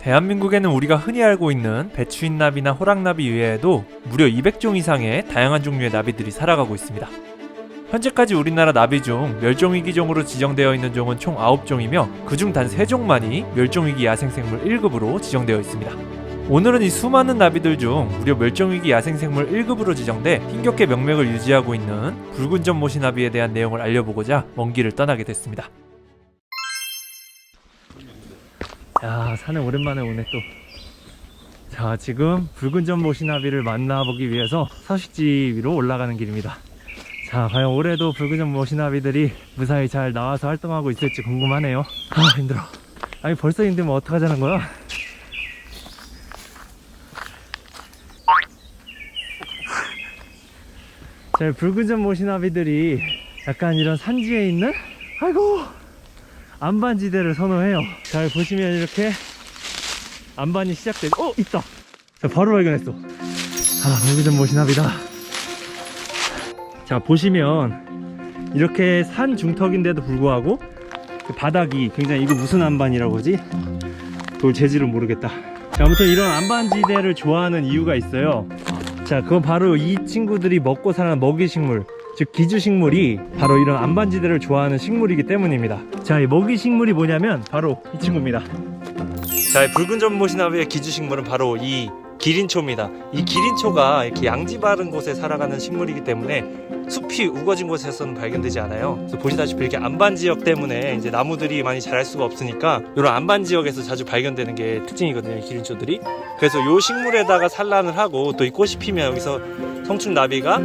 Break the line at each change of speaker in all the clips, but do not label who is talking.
대한민국에는 우리가 흔히 알고 있는 배추인나비나 호랑나비 이외에도 무려 200종 이상의 다양한 종류의 나비들이 살아가고 있습니다. 현재까지 우리나라 나비 중 멸종위기종으로 지정되어 있는 종은 총 9종이며 그중 단 3종만이 멸종위기 야생생물 1급으로 지정되어 있습니다. 오늘은 이 수많은 나비들 중 무려 멸종위기 야생생물 1급으로 지정돼 힘겹게 명맥을 유지하고 있는 붉은점 모시나비에 대한 내용을 알려보고자 먼 길을 떠나게 됐습니다. 야, 산에 오랜만에 오네 또. 자, 지금 붉은점 모시나비를 만나보기 위해서 서식지 위로 올라가는 길입니다. 자, 과연 올해도 붉은점 모시나비들이 무사히 잘 나와서 활동하고 있을지 궁금하네요. 아, 힘들어. 아니, 벌써 힘들면 어떡하자는 거야? 자, 붉은점 모시나비들이 약간 이런 산지에 있는, 아이고, 안반지대를 선호해요. 잘 보시면 이렇게 안반이 시작되고, 있다! 자, 바로 발견했어. 붉은점 모시나비다. 자, 보시면 이렇게 산 중턱인데도 불구하고 그 바닥이 굉장히, 이거 무슨 안반이라고 하지? 돌 재질은 모르겠다. 자, 아무튼 이런 안반지대를 좋아하는 이유가 있어요. 자, 그건 바로 이 친구들이 먹고 사는 먹이식물, 즉 기주식물이 바로 이런 안반지대를 좋아하는 식물이기 때문입니다. 자, 이 먹이식물이 뭐냐면 바로 이 친구입니다. 자, 이 붉은점 모시나비의 기주식물은 바로 이 기린초입니다. 이 기린초가 이렇게 양지 바른 곳에 살아가는 식물이기 때문에 숲이 우거진 곳에서는 발견되지 않아요. 그래서 보시다시피 이렇게 안반 지역 때문에 이제 나무들이 많이 자랄 수가 없으니까 이런 안반 지역에서 자주 발견되는 게 특징이거든요, 이 기린초들이. 그래서 이 식물에다가 산란을 하고 또 이 꽃이 피면 여기서 성충 나비가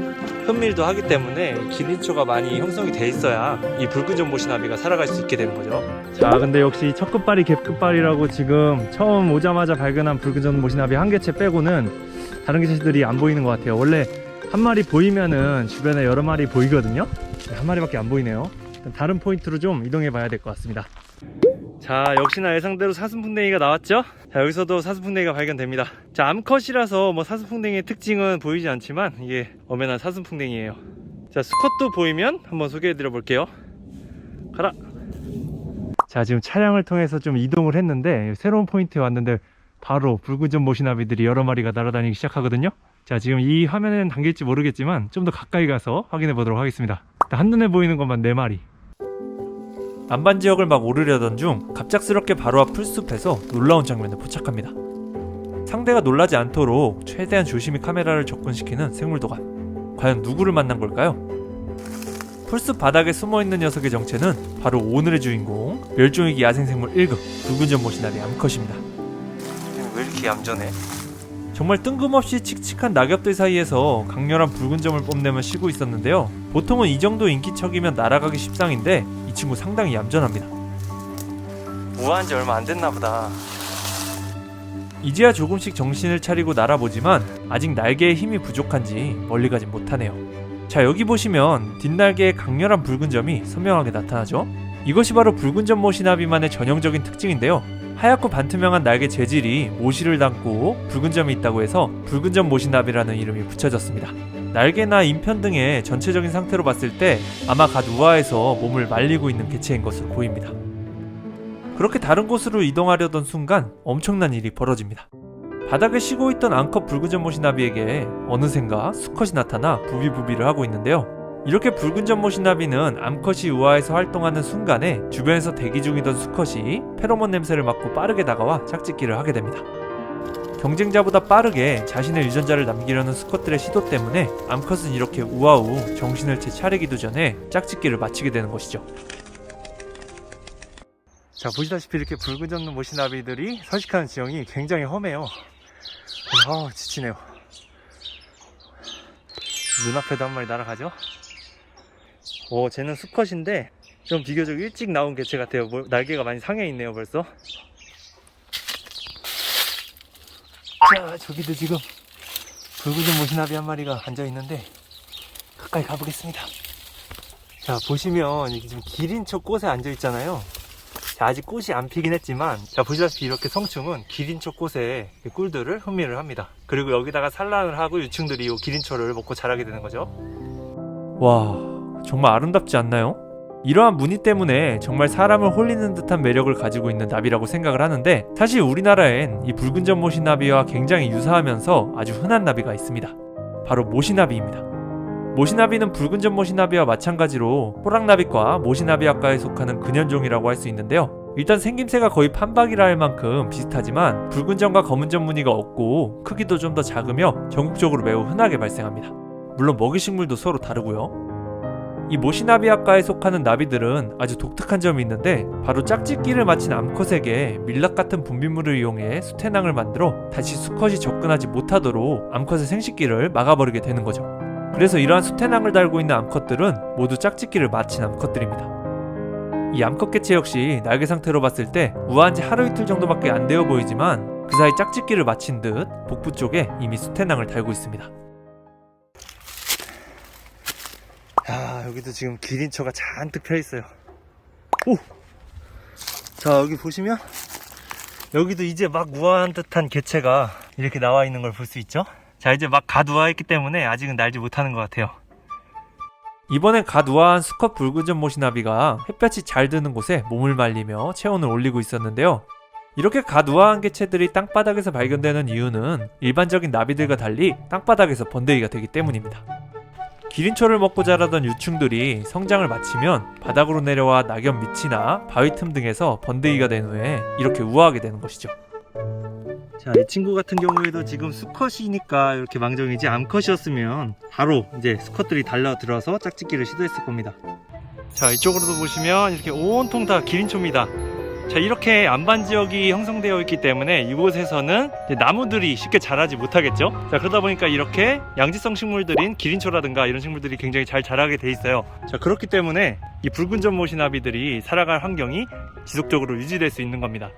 흡밀도 하기 때문에 기린초가 많이 형성이 돼 있어야 이 붉은점 모시나비가 살아갈 수 있게 되는 거죠. 자, 근데 역시 첫 끝발이 갭끝발이라고 지금 처음 오자마자 발견한 붉은점 모시나비 한 개체 빼고는 다른 개체들이 안 보이는 것 같아요. 원래 한 마리 보이면은 주변에 여러 마리 보이거든요. 한 마리밖에 안 보이네요. 다른 포인트로 좀 이동해 봐야 될 것 같습니다. 자, 역시나 예상대로 사슴풍뎅이가 나왔죠? 자, 여기서도 사슴풍뎅이가 발견됩니다. 자, 암컷이라서 뭐 사슴풍뎅이의 특징은 보이지 않지만 이게 엄연한 사슴풍뎅이에요. 자, 수컷도 보이면 한번 소개해 드려 볼게요. 가라! 자, 지금 차량을 통해서 좀 이동을 했는데 새로운 포인트에 왔는데 바로 붉은점 모시나비들이 여러 마리가 날아다니기 시작하거든요. 자, 지금 이 화면에는 담길지 모르겠지만 좀 더 가까이 가서 확인해 보도록 하겠습니다. 한눈에 보이는 것만 4마리. 안반 지역을 막 오르려던 중 갑작스럽게 바로 앞 풀숲에서 놀라운 장면을 포착합니다. 상대가 놀라지 않도록 최대한 조심히 카메라를 접근시키는 생물도감. 과연 누구를 만난 걸까요? 풀숲 바닥에 숨어있는 녀석의 정체는 바로 오늘의 주인공, 멸종위기 야생생물 1급 붉은점 모시나비 암컷입니다. 왜 이렇게 얌전해? 정말 뜬금없이 칙칙한 낙엽들 사이에서 강렬한 붉은점을 뽐내며 쉬고 있었는데요. 보통은 이 정도 인기척이면 날아가기 십상인데 이 친구 상당히 얌전합니다. 우아한 지 얼마 안 됐나 보다. 이제야 조금씩 정신을 차리고 날아보지만 아직 날개에 힘이 부족한지 멀리 가진 못하네요. 자, 여기 보시면 뒷날개에 강렬한 붉은 점이 선명하게 나타나죠? 이것이 바로 붉은점 모시나비만의 전형적인 특징인데요. 하얗고 반투명한 날개 재질이 모시를 닮고 붉은 점이 있다고 해서 붉은점 모시나비라는 이름이 붙여졌습니다. 날개나 인편 등의 전체적인 상태로 봤을 때 아마 갓 우아해서 몸을 말리고 있는 개체인 것으로 보입니다. 그렇게 다른 곳으로 이동하려던 순간 엄청난 일이 벌어집니다. 바닥에 쉬고 있던 암컷 붉은점 모시나비에게 어느샌가 수컷이 나타나 부비부비를 하고 있는데요. 이렇게 붉은점 모시나비는 암컷이 우아해서 활동하는 순간에 주변에서 대기 중이던 수컷이 페로몬 냄새를 맡고 빠르게 다가와 짝짓기를 하게 됩니다. 경쟁자보다 빠르게 자신의 유전자를 남기려는 수컷들의 시도 때문에 암컷은 이렇게 우아후 정신을 채 차리기도 전에 짝짓기를 마치게 되는 것이죠. 자, 보시다시피 이렇게 붉은점 모시나비들이 서식하는 지형이 굉장히 험해요. 지치네요. 눈앞에도 한 마리 날아가죠? 쟤는 수컷인데 좀 비교적 일찍 나온 개체 같아요. 날개가 많이 상해 있네요, 벌써. 자, 저기도 지금 붉은점 모시나비 한 마리가 앉아있는데 가까이 가보겠습니다. 자, 보시면 이게 지금 기린초 꽃에 앉아있잖아요. 자, 아직 꽃이 안 피긴 했지만, 자, 보시다시피 이렇게 성충은 기린초 꽃에 꿀들을 hun미를 합니다. 그리고 여기다가 산란을 하고 유충들이 이 기린초를 먹고 자라게 되는 거죠. 와, 정말 아름답지 않나요? 이러한 무늬 때문에 정말 사람을 홀리는 듯한 매력을 가지고 있는 나비라고 생각을 하는데, 사실 우리나라엔 이 붉은 전모시나비와 굉장히 유사하면서 아주 흔한 나비가 있습니다. 바로 모시나비입니다. 모시나비는 붉은 전모시나비와 마찬가지로 호랑나비과 모시나비학과에 속하는 근현종이라고 할 수 있는데요. 일단 생김새가 거의 판박이라 할 만큼 비슷하지만 붉은 전과 검은 전 무늬가 없고 크기도 좀 더 작으며 전국적으로 매우 흔하게 발생합니다. 물론 먹이식물도 서로 다르고요. 이 모시나비학과에 속하는 나비들은 아주 독특한 점이 있는데, 바로 짝짓기를 마친 암컷에게 밀랍 같은 분비물을 이용해 수태낭을 만들어 다시 수컷이 접근하지 못하도록 암컷의 생식기를 막아버리게 되는 거죠. 그래서 이러한 수태낭을 달고 있는 암컷들은 모두 짝짓기를 마친 암컷들입니다. 이 암컷 개체 역시 날개 상태로 봤을 때 우아한 지 하루 이틀 정도밖에 안 되어 보이지만 그 사이 짝짓기를 마친 듯 복부 쪽에 이미 수태낭을 달고 있습니다. 야, 여기도 지금 기린초가 잔뜩 펴있어요. 오! 자, 여기 보시면 여기도 이제 막 우아한 듯한 개체가 이렇게 나와 있는 걸 볼 수 있죠? 자, 이제 막 갓 우아했기 때문에 아직은 날지 못하는 것 같아요. 이번엔 갓 우아한 수컷 붉은 전모시나비가 햇볕이 잘 드는 곳에 몸을 말리며 체온을 올리고 있었는데요. 이렇게 갓 우아한 개체들이 땅바닥에서 발견되는 이유는 일반적인 나비들과 달리 땅바닥에서 번데기가 되기 때문입니다. 기린초를 먹고 자라던 유충들이 성장을 마치면 바닥으로 내려와 낙엽 밑이나 바위 틈 등에서 번데기가 된 후에 이렇게 우아하게 되는 것이죠. 자, 이 친구 같은 경우에도 지금 수컷이니까 이렇게 망정이지, 암컷이었으면 바로 이제 수컷들이 달려들어서 짝짓기를 시도했을 겁니다. 자, 이쪽으로도 보시면 이렇게 온통 다 기린초입니다. 자, 이렇게 안반 지역이 형성되어 있기 때문에 이곳에서는 나무들이 쉽게 자라지 못하겠죠. 자, 그러다 보니까 이렇게 양지성 식물들인 기린초라든가 이런 식물들이 굉장히 잘 자라게 돼 있어요. 자, 그렇기 때문에 이 붉은 전모시나비들이 살아갈 환경이 지속적으로 유지될 수 있는 겁니다.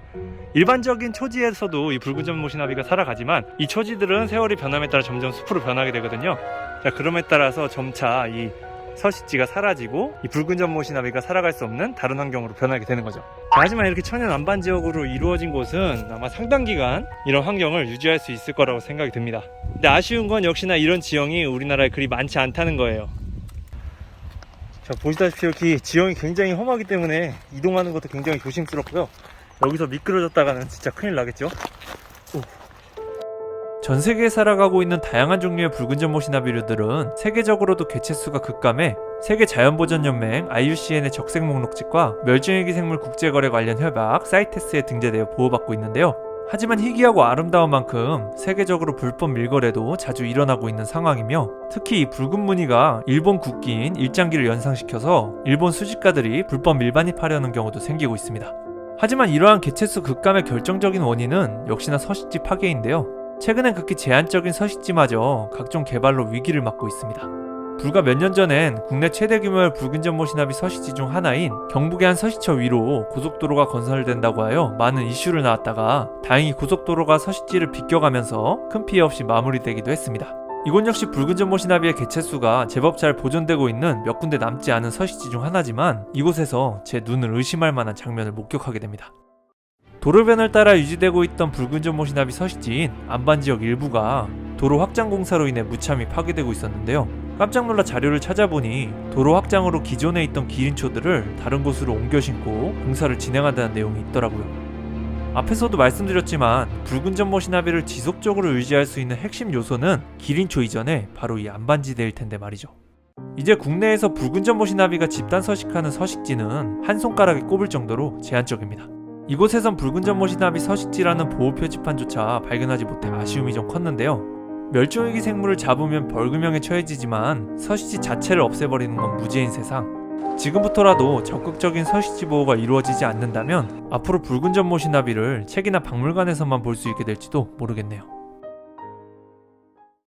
일반적인 초지에서도 이 붉은 전모시나비가 살아가지만 이 초지들은 세월이 변함에 따라 점점 숲으로 변하게 되거든요. 자, 그럼에 따라서 점차 이 서식지가 사라지고 이 붉은 전모시나비가 살아갈 수 없는 다른 환경으로 변하게 되는 거죠. 자, 하지만 이렇게 천연 안반 지역으로 이루어진 곳은 아마 상당 기간 이런 환경을 유지할 수 있을 거라고 생각이 듭니다. 근데 아쉬운 건 역시나 이런 지형이 우리나라에 그리 많지 않다는 거예요. 자, 보시다시피 여기 지형이 굉장히 험하기 때문에 이동하는 것도 굉장히 조심스럽고요. 여기서 미끄러졌다가는 진짜 큰일 나겠죠. 오. 전 세계에 살아가고 있는 다양한 종류의 붉은 전모시나비류들은 세계적으로도 개체수가 급감해 세계자연보전연맹 IUCN의 적색 목록집과 멸종위기생물 국제거래 관련 협약 사이테스에 등재되어 보호받고 있는데요. 하지만 희귀하고 아름다운 만큼 세계적으로 불법 밀거래도 자주 일어나고 있는 상황이며, 특히 이 붉은 무늬가 일본 국기인 일장기를 연상시켜서 일본 수집가들이 불법 밀반입하려는 경우도 생기고 있습니다. 하지만 이러한 개체수 급감의 결정적인 원인은 역시나 서식지 파괴인데요. 최근엔 극히 제한적인 서식지마저 각종 개발로 위기를 맞고 있습니다. 불과 몇 년 전엔 국내 최대 규모의 붉은 전모시나비 서식지 중 하나인 경북의 한 서식처 위로 고속도로가 건설된다고 하여 많은 이슈를 낳았다가 다행히 고속도로가 서식지를 비껴가면서 큰 피해 없이 마무리되기도 했습니다. 이곳 역시 붉은 전모시나비의 개체수가 제법 잘 보존되고 있는 몇 군데 남지 않은 서식지 중 하나지만, 이곳에서 제 눈을 의심할 만한 장면을 목격하게 됩니다. 도로변을 따라 유지되고 있던 붉은 전모시나비 서식지인 안반지역 일부가 도로 확장 공사로 인해 무참히 파괴되고 있었는데요. 깜짝 놀라 자료를 찾아보니 도로 확장으로 기존에 있던 기린초들을 다른 곳으로 옮겨 심고 공사를 진행한다는 내용이 있더라고요. 앞에서도 말씀드렸지만 붉은 전모시나비를 지속적으로 유지할 수 있는 핵심 요소는 기린초 이전에 바로 이 안반지대일 텐데 말이죠. 이제 국내에서 붉은 전모시나비가 집단 서식하는 서식지는 한 손가락에 꼽을 정도로 제한적입니다. 이곳에선 붉은 전모시나비 서식지라는 보호 표지판조차 발견하지 못해 아쉬움이 좀 컸는데요. 멸종위기 생물을 잡으면 벌금형에 처해지지만 서식지 자체를 없애버리는 건 무죄인 세상. 지금부터라도 적극적인 서식지 보호가 이루어지지 않는다면 앞으로 붉은 전모시나비를 책이나 박물관에서만 볼 수 있게 될지도 모르겠네요.